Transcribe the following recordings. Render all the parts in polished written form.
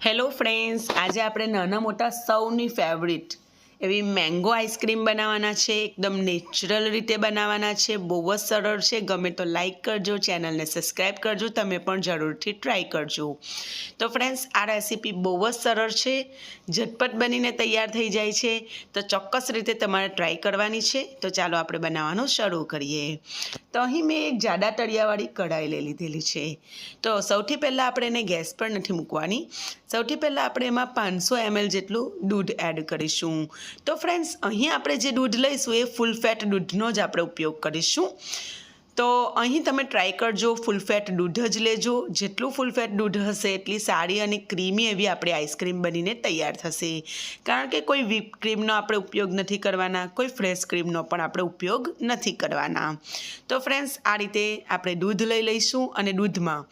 Hello friends, આજે આપણે નાના મોટા સૌની ફેવરિટ એવી મેંગો આઈસ્ક્રીમ બનાવવાના છે. એકદમ નેચરલ રીતે બનાવવાના છે. બહુ જ સરળ છે. ગમે તો લાઈક કરજો, ચેનલને સબસ્ક્રાઈબ કરજો, તમે પણ જરૂરથી ટ્રાય કરજો. તો ફ્રેન્ડ્સ, આ રેસીપી બહુ જ સરળ છે, ઝટપટ બનીને તૈયાર થઈ જાય છે. તો ચોક્કસ રીતે તમારે ટ્રાય કરવાની છે. તો ચાલો આપણે બનાવવાનું શરૂ કરીએ. તો અહીં મેં એક જાડા તળિયાવાળી કઢાઈ લઈ લીધેલી છે. તો સૌથી પહેલાં આપણે એને ગેસ પર નથી મૂકવાની. સૌથી પહેલાં આપણે એમાં 500 ml જેટલું દૂધ એડ કરીશું. તો ફ્રેન્ડ્સ, અહીં આપણે જે દૂધ લઈશું એ ફૂલ ફેટ દૂધનો જ આપણે ઉપયોગ કરીશું. તો અહીં તમે ટ્રાય કરજો, ફૂલ ફેટ દૂધ જ લેજો. જેટલું ફૂલ ફેટ દૂધ હશે એટલી સારી અને ક્રીમી એવી આપણી આઈસ્ક્રીમ બનીને તૈયાર થશે. કારણ કે કોઈ વ્હીપ ક્રીમનો આપણે ઉપયોગ નથી કરવાના, કોઈ ફ્રેશ ક્રીમનો પણ આપણે ઉપયોગ નથી કરવાના. તો ફ્રેન્ડ્સ, આ રીતે આપણે દૂધ લઈ લઈશું અને દૂધમાં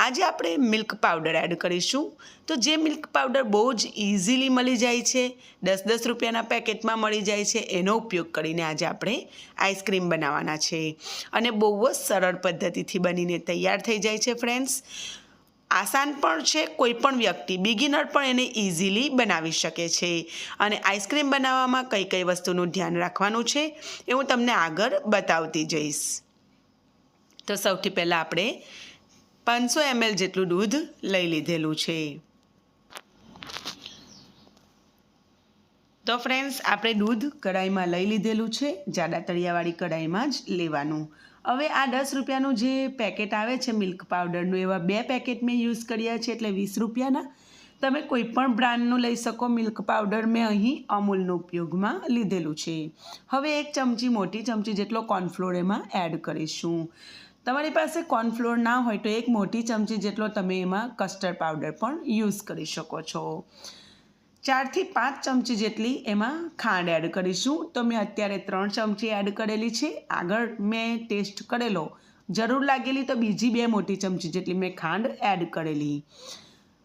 આજે આપણે મિલ્ક પાવડર એડ કરીશું. તો જે મિલ્ક પાવડર બહુ જ ઇઝીલી મળી જાય છે, 10-10 રૂપિયાના પેકેટમાં મળી જાય છે, એનો ઉપયોગ કરીને આજે આપણે આઈસ્ક્રીમ બનાવવાના છે. અને બહુ જ સરળ પદ્ધતિથી બનીને તૈયાર થઈ જાય છે. ફ્રેન્ડ્સ, આસાન પણ છે, કોઈ પણ વ્યક્તિ બિગિનર પણ એને ઇઝીલી બનાવી શકે છે. અને આઈસ્ક્રીમ બનાવવામાં કઈ કઈ વસ્તુનું ધ્યાન રાખવાનું છે એ હું તમને આગળ બતાવતી જઈશ. તો સૌથી પહેલાં આપણે 500 ml જેટલું દૂધ લઈ લીધેલું છે. તો ફ્રેન્ડ્સ, આપણે દૂધ કઢાઈમાં લઈ લીધેલું છે. જાડા તળિયાવાળી કઢાઈમાં જ લેવાનું. હવે આ 10 રૂપિયાનું જે પેકેટ આવે છે મિલ્ક પાવડરનું, એવા 2 પેકેટ મેં યુઝ કર્યા છે, એટલે 20 રૂપિયાના. તમે કોઈ પણ બ્રાન્ડનું લઈ શકો. મિલ્ક પાવડર મેં અહીં અમૂલનો ઉપયોગમાં લીધેલું છે. હવે 1 ચમચી, મોટી ચમચી જેટલો કોર્નફ્લોર એમાં એડ કરીશું. તમારી પાસે કોર્નફ્લોર ના હોય તો 1 મોટી ચમચી જેટલો તમે એમાં કસ્ટર્ડ પાવડર પણ યુઝ કરી શકો છો. 4 થી 5 ચમચી જેટલી એમાં ખાંડ એડ કરીશું. તો મેં અત્યારે 3 ચમચી એડ કરેલી છે. આગળ મેં ટેસ્ટ કરેલો, જરૂર લાગેલી તો બીજી 2 મોટી ચમચી જેટલી મેં ખાંડ એડ કરેલી.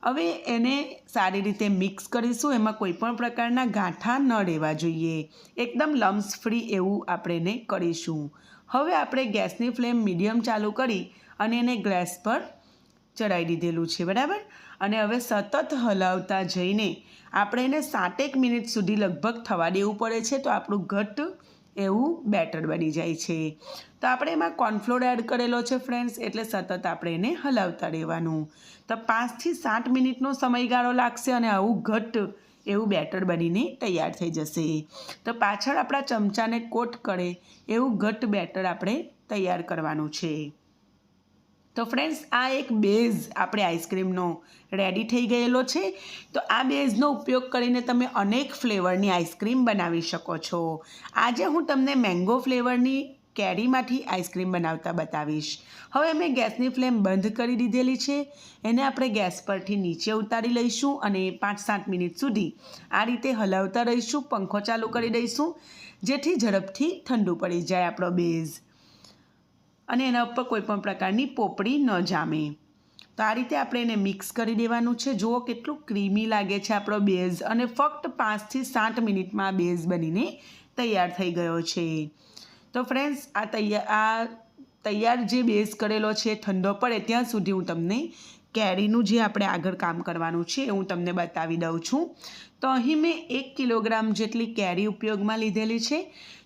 હવે એને સારી રીતે મિક્સ કરીશું. એમાં કોઈ પણ પ્રકારના ગાંઠા ન રહેવા જોઈએ. એકદમ લમ્સ ફ્રી એવું આપણે એને કરીશું. હવે આપણે ગેસની ફ્લેમ મીડિયમ ચાલુ કરી અને એને ગેસ પર ચડાવી દીધેલું છે, બરાબર. અને હવે સતત હલાવતા જઈને આપણે એને 7-1 મિનિટ સુધી લગભગ થવા દેવું પડે છે. તો આપણું ઘટ્ટ એવું બેટર બની જાય છે. તો આપણે એમાં કોર્નફ્લોર એડ કરેલો છે ફ્રેન્ડ્સ, એટલે સતત આપણે એને હલાવતા રહેવાનું. તો 5 થી 7 મિનિટનો સમયગાળો લાગશે અને આવું ઘટ્ટ એવું બેટર બનીને તૈયાર થઈ જશે. તો પાછળ આપણા ચમચાને કોટ કરે એવું ઘટ્ટ બેટર આપણે તૈયાર કરવાનું છે. તો ફ્રેન્ડ્સ, આ એક બેઝ આપણે આઈસ્ક્રીમનો રેડી થઈ ગયેલો છે. તો આ બેઝનો ઉપયોગ કરીને તમે અનેક ફ્લેવરની આઈસ્ક્રીમ બનાવી શકો છો. આજે હું તમને મેંગો ફ્લેવરની કેરીમાંથી આઈસ્ક્રીમ બનાવતા બતાવીશ. હવે મેં ગેસની ફ્લેમ બંધ કરી દીધેલી છે. એને આપણે ગેસ પરથી નીચે ઉતારી લઈશું અને 5-7 મિનિટ સુધી આ રીતે હલાવતા રહીશું. પંખો ચાલુ કરી દઈશું જેથી ઝડપથી ઠંડુ પડી જાય આપણો બેઝ અને એના ઉપર કોઈ પણ પ્રકારની પોપડી ન જામે. તો આ રીતે આપણે એને મિક્સ કરી દેવાનું છે. જુઓ કેટલું ક્રીમી લાગે છે આપણો બેઝ, અને ફક્ત 5 થી 7 મિનિટમાં આ બેઝ બનીને તૈયાર થઈ ગયો છે. તો ફ્રેન્ડ્સ, આ તૈયાર જે બેઝ કરેલો છે ઠંડો પડે ત્યાં સુધી હું તમને કેરીનું જે આપણે આગળ કામ કરવાનું છે એ હું તમને બતાવી દઉં છું. તો અહીં મેં 1 કિલોગ્રામ જેટલી કેરી ઉપયોગમાં લીધેલી છે.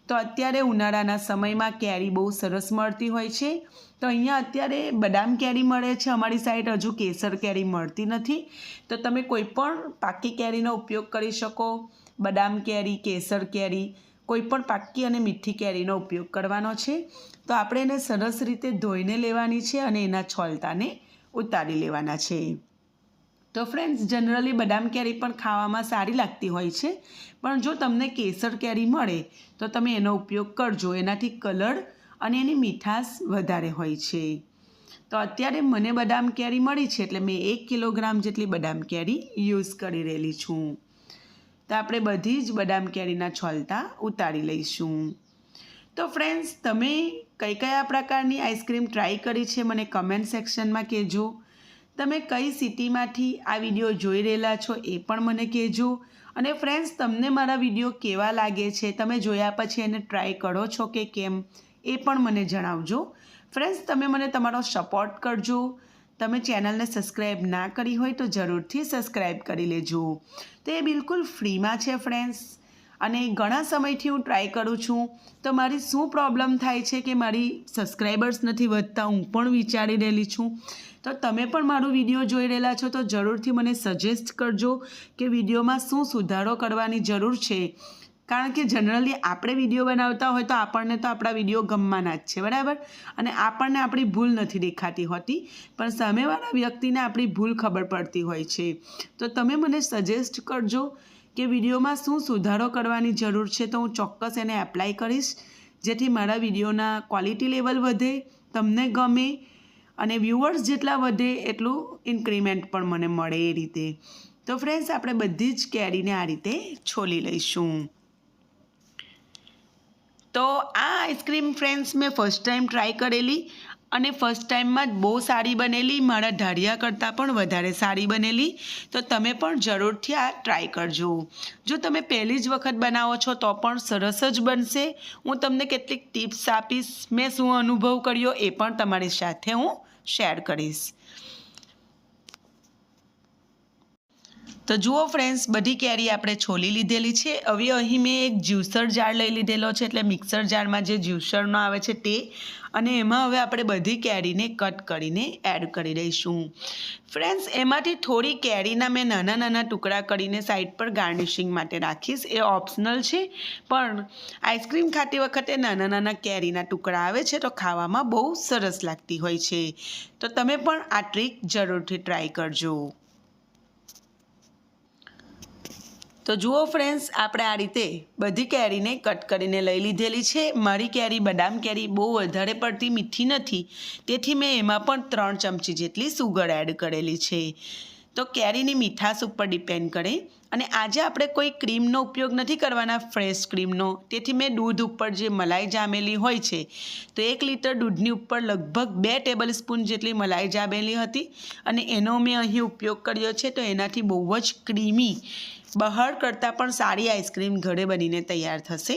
તો અત્યારે ઉનાળાના સમયમાં કેરી બહુ સરસ મળતી હોય છે. તો અહીંયા અત્યારે બદામ કેરી મળે છે. અમારી સાઈડ હજુ કેસર કેરી મળતી નથી. તો તમે કોઈ પણ પાકી કેરીનો ઉપયોગ કરી શકો. બદામ કેરી, કેસર કેરી, કોઈ પણ પાકી અને મીઠી કેરીનો ઉપયોગ કરવાનો છે. તો આપણે એને સરસ રીતે ધોઈને લેવાની છે અને એના છોલતાને ઉતારી લેવાના છે. તો ફ્રેન્ડ્સ, જનરલી બદામ કેરી પણ ખાવામાં સારી લાગતી હોય છે, પણ જો તમને કેસર કેરી મળે તો તમે એનો ઉપયોગ કરજો. એનાથી કલર અને એની મીઠાશ વધારે હોય છે. તો અત્યારે મને બદામ કેરી મળી છે એટલે મેં 1 કિલોગ્રામ જેટલી બદામ કેરી યુઝ કરી રહેલી છું. તો આપણે બધી જ બદામ કેરીના છોલતા ઉતારી લઈશું. તો ફ્રેન્ડ્સ, તમે કયા પ્રકારની આઈસ્ક્રીમ ટ્રાય કરી છે મને કમેન્ટ સેક્શનમાં કહેજો. તમે કઈ સિટીમાંથી આ વિડીયો જોઈ રહેલા છો એ પણ મને કહેજો. અને ફ્રેન્ડ્સ, તમને મારા વિડીયો કેવા લાગે છે, તમે જોયા પછી એને ટ્રાય કરો છો કે કેમ, એ પણ મને જણાવજો. ફ્રેન્ડ્સ, તમે મને તમારો સપોર્ટ કરજો. તમે ચેનલને સબસ્ક્રાઈબ ના કરી હોય તો જરૂરથી સબસ્ક્રાઈબ કરી લેજો. તો એ બિલકુલ ફ્રીમાં છે ફ્રેન્ડ્સ, અને ઘણા સમયથી હું ટ્રાય કરું છું. તો મારી શું પ્રોબ્લેમ થાય છે કે મારી સબસ્ક્રાઈબર્સ નથી વધતા, હું પણ વિચારી રહેલી છું. તો તમે પણ મારું વિડીયો જોઈ રહેલા છો તો જરૂરથી મને સજેસ્ટ કરજો કે વિડીયોમાં શું સુધારો કરવાની જરૂર છે. કારણ કે જનરલી આપણે વિડીયો બનાવતા હોય તો આપણને તો આપણા વિડીયો ગમવાના જ છે, બરાબર, અને આપણને આપણી ભૂલ નથી દેખાતી હોતી, પણ સામેવાળા વ્યક્તિને આપણી ભૂલ ખબર પડતી હોય છે. તો તમે મને સજેસ્ટ કરજો કે વિડીયોમાં શું સુધારો કરવાની જરૂર છે, તો હું ચોક્કસ એને એપ્લાય કરીશ, જેથી મારા વિડીયોના ક્વોલિટી લેવલ વધે, તમને ગમે, અને વ્યૂઅર્સ જેટલા વધે એટલું ઇન્ક્રીમેન્ટ પણ મને મળે એ રીતે. તો ફ્રેન્ડ્સ, આપણે બધી જ કેરીને આ રીતે છોલી લઈશું. તો આ આઈસ્ક્રીમ ફ્રેન્ડ્સ મેં ફર્સ્ટ ટાઈમ ટ્રાય કરેલી, અને ફર્સ્ટ ટાઈમમાં જ બહુ સારી બનેલી, મારા ધાર્યા કરતાં પણ વધારે સારી બનેલી. તો તમે પણ જરૂરથી આ ટ્રાય કરજો. જો તમે પહેલી જ વખત બનાવો છો તો પણ સરસ જ બનશે. હું તમને કેટલીક ટિપ્સ આપીશ, મેં શું અનુભવ કર્યો એ પણ તમારી સાથે હું શેર કરીશ. તો જુઓ ફ્રેન્ડ્સ, બધી કેરી આપણે છોલી લીધેલી છે. હવે અહીં મેં એક જ્યુસર જાર લઈ લીધેલો છે, એટલે મિક્સર જારમાં જે જ્યુસરનો આવે છે તે, અને એમાં હવે આપણે બધી કેરીને કટ કરીને એડ કરી દઈશું. ફ્રેન્ડ્સ, એમાંથી થોડી કેરીના મેં નાના નાના ટુકડા કરીને સાઈડ પર ગાર્નિશિંગ માટે રાખીશ. એ ઓપ્શનલ છે, પણ આઈસ્ક્રીમ ખાતી વખતે નાના નાના કેરીના ટુકડા આવે છે તો ખાવામાં બહુ સરસ લાગતી હોય છે. તો તમે પણ આ ટ્રીક જરૂરથી ટ્રાય કરજો. તો જુઓ ફ્રેન્ડ્સ, આપણે આ રીતે બધી કેરીને કટ કરીને લઈ લીધેલી છે. મારી કેરી બદામ કેરી બહુ વધારે પડતી મીઠી નથી, તેથી મેં એમાં પણ 3 ચમચી જેટલી સુગર એડ કરેલી છે. તો કેરીની મીઠાશ ઉપર ડિપેન્ડ કરે. અને આજે આપણે કોઈ ક્રીમનો ઉપયોગ નથી કરવાના, ફ્રેશ ક્રીમનો, તેથી મેં દૂધ ઉપર જે મલાઈ જામેલી હોય છે, તો 1 લીટર દૂધની ઉપર લગભગ 2 ટેબલ સ્પૂન જેટલી મલાઈ જામેલી હતી, અને એનો મેં અહીં ઉપયોગ કર્યો છે. તો એનાથી બહુ જ ક્રીમી, બહાર કરતાં પણ સારી આઈસ્ક્રીમ ઘરે બનીને તૈયાર થશે.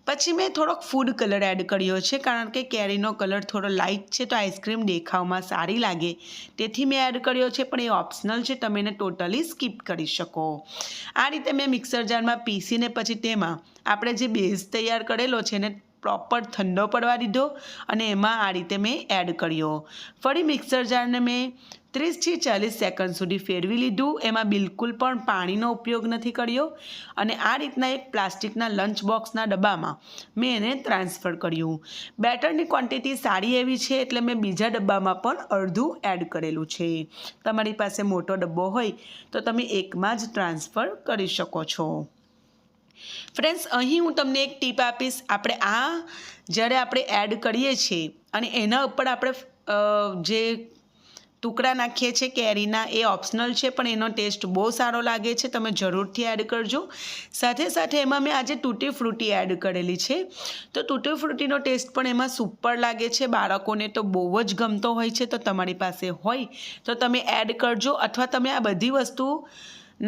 પછી મેં થોડોક ફૂડ કલર એડ કર્યો છે, કારણ કે કેરીનો કલર થોડો લાઇટ છે તો આઈસ્ક્રીમ દેખાવમાં સારી લાગે, તેથી મેં એડ કર્યો છે, પણ એ ઓપ્શનલ છે, તમે એને ટોટલી સ્કીપ કરી શકો. આ રીતે મેં મિક્સર જારમાં પીસીને પછી તેમાં આપણે જે બેઝ તૈયાર કરેલો છે એને પ્રોપર ઠંડો પડવા દીધો, અને એમાં આ રીતે મેં એડ કર્યો. ફરી મિક્સર જારને મેં 30થી 40 સેકન્ડ સુધી ફેરવી લીધું. એમાં બિલકુલ પણ પાણીનો ઉપયોગ નથી કર્યો, અને આ રીતના એક પ્લાસ્ટિકના લંચ બોક્સના ડબ્બામાં મેં એને ટ્રાન્સફર કર્યું. બેટરની ક્વોન્ટિટી સારી એવી છે, એટલે મેં બીજા ડબ્બામાં પણ અડધું એડ કરેલું છે. તમારી પાસે મોટો ડબ્બો હોય તો તમે એકમાં જ ટ્રાન્સફર કરી શકો છો. ફ્રેન્ડ્સ, અહીં હું તમને એક ટીપ આપીશ. જ્યારે આપણે એડ કરીએ છીએ અને એના ઉપર આપણે જે ટુકડા નાખીએ છીએ કેરીના, એ ઓપ્શનલ છે, પણ એનો ટેસ્ટ બહુ સારો લાગે છે. તમે જરૂરથી એડ કરજો. સાથે સાથે એમાં મેં આજે તૂટી ફ્રૂટી એડ કરેલી છે, તો તૂટી ફ્રૂટીનો ટેસ્ટ પણ એમાં સુપર લાગે છે. બાળકોને તો બહુ જ ગમતો હોય છે. તો તમારી પાસે હોય તો તમે એડ કરજો, અથવા તમે આ બધી વસ્તુ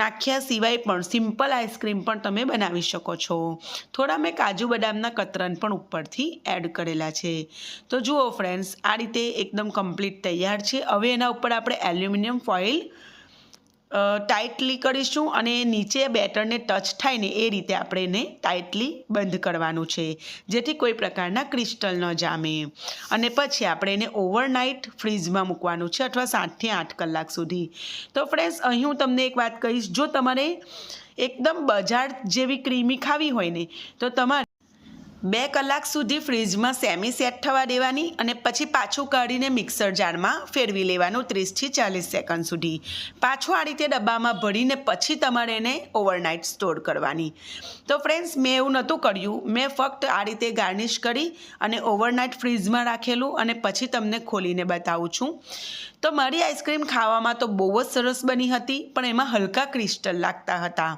નાખ્યા સિવાય પણ સિમ્પલ આઈસ્ક્રીમ પણ તમે બનાવી શકો છો. થોડા મેં કાજુ બદામના કતરન પણ ઉપરથી એડ કરેલા છે. તો જુઓ ફ્રેન્ડ્સ, આ રીતે એકદમ કમ્પ્લીટ તૈયાર છે. હવે એના ઉપર આપણે એલ્યુમિનિયમ ફોઇલ ટાઇટલી કરીશું, અને નીચે બેટરને ટચ થાય ને એ રીતે આપણે એને ટાઇટલી બંધ કરવાનું છે, જેથી કોઈ પ્રકારના ક્રિસ્ટલ ન જામે. અને પછી આપણે એને ઓવરનાઇટ ફ્રીઝમાં મૂકવાનું છે, અથવા 7થી 8 કલાક સુધી. તો ફ્રેન્ડ્સ, અહીં હું તમને એક વાત કહીશ. જો તમારે એકદમ બજાર જેવી ક્રીમી ખાવી હોય ને, તો તમારે 2 કલાક સુધી ફ્રીઝમાં સેમી સેટ થવા દેવાની, અને પછી પાછું કાઢીને મિક્સર જારમાં ફેરવી લેવાનું 30થી 40 સેકન્ડ સુધી. પાછું આ રીતે ડબ્બામાં ભરીને પછી તમારે એને ઓવરનાઇટ સ્ટોર કરવાની. તો ફ્રેન્ડ્સ, મેં એવું નહોતું કર્યું. મેં ફક્ત આ રીતે ગાર્નિશ કરી અને ઓવરનાઇટ ફ્રીઝમાં રાખેલું, અને પછી તમને ખોલીને બતાવું છું. તો મારી આઈસ્ક્રીમ ખાવામાં તો બહુ જ સરસ બની હતી, પણ એમાં હલકા ક્રિસ્ટલ લાગતા હતા.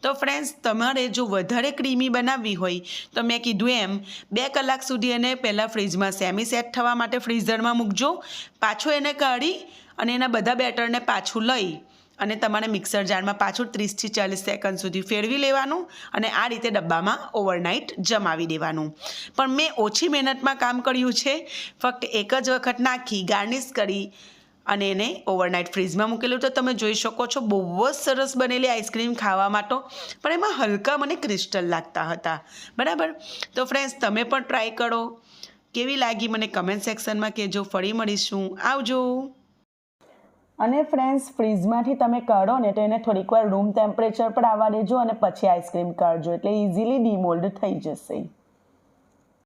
તો ફ્રેન્ડ્સ, તમારે જો વધારે ક્રીમી બનાવવી હોય તો મેં કીધું એમ 2 કલાક સુધી એને પહેલાં ફ્રીઝમાં સેમી સેટ થવા માટે ફ્રીઝરમાં મૂકજો. પાછું એને કાઢી અને એના બધા બેટરને પાછું લઈ અને તમારે મિક્સર જારમાં પાછું 30થી 40 સેકન્ડ સુધી ફેરવી લેવાનું, અને આ રીતે ડબ્બામાં ઓવરનાઇટ જમાવી દેવાનું. પણ મેં ઓછી મહેનતમાં કામ કર્યું છે. ફક્ત એક જ વખત નાખી ગાર્નિશ કરી અને એને ઓવરનાઇટ ફ્રીઝમાં મૂકેલું. તો તમે જોઈ શકો છો બહુ જ સરસ બનેલી આઈસ્ક્રીમ ખાવા માટે, પણ એમાં હલકા મને ક્રિસ્ટલ લાગતા હતા. બરાબર, તો ફ્રેન્ડ્સ તમે પણ ટ્રાય કરો. કેવી લાગી મને કમેન્ટ સેક્શનમાં કહેજો. ફરી મળીશું. આવજો. અને ફ્રેન્ડ્સ, ફ્રીઝમાંથી તમે કાઢો ને તો એને થોડીક વાર રૂમ ટેમ્પરેચર પર આવવા દેજો અને પછી આઈસ્ક્રીમ કાઢજો, એટલે ઇઝીલી ડીમોલ્ડ થઈ જશે.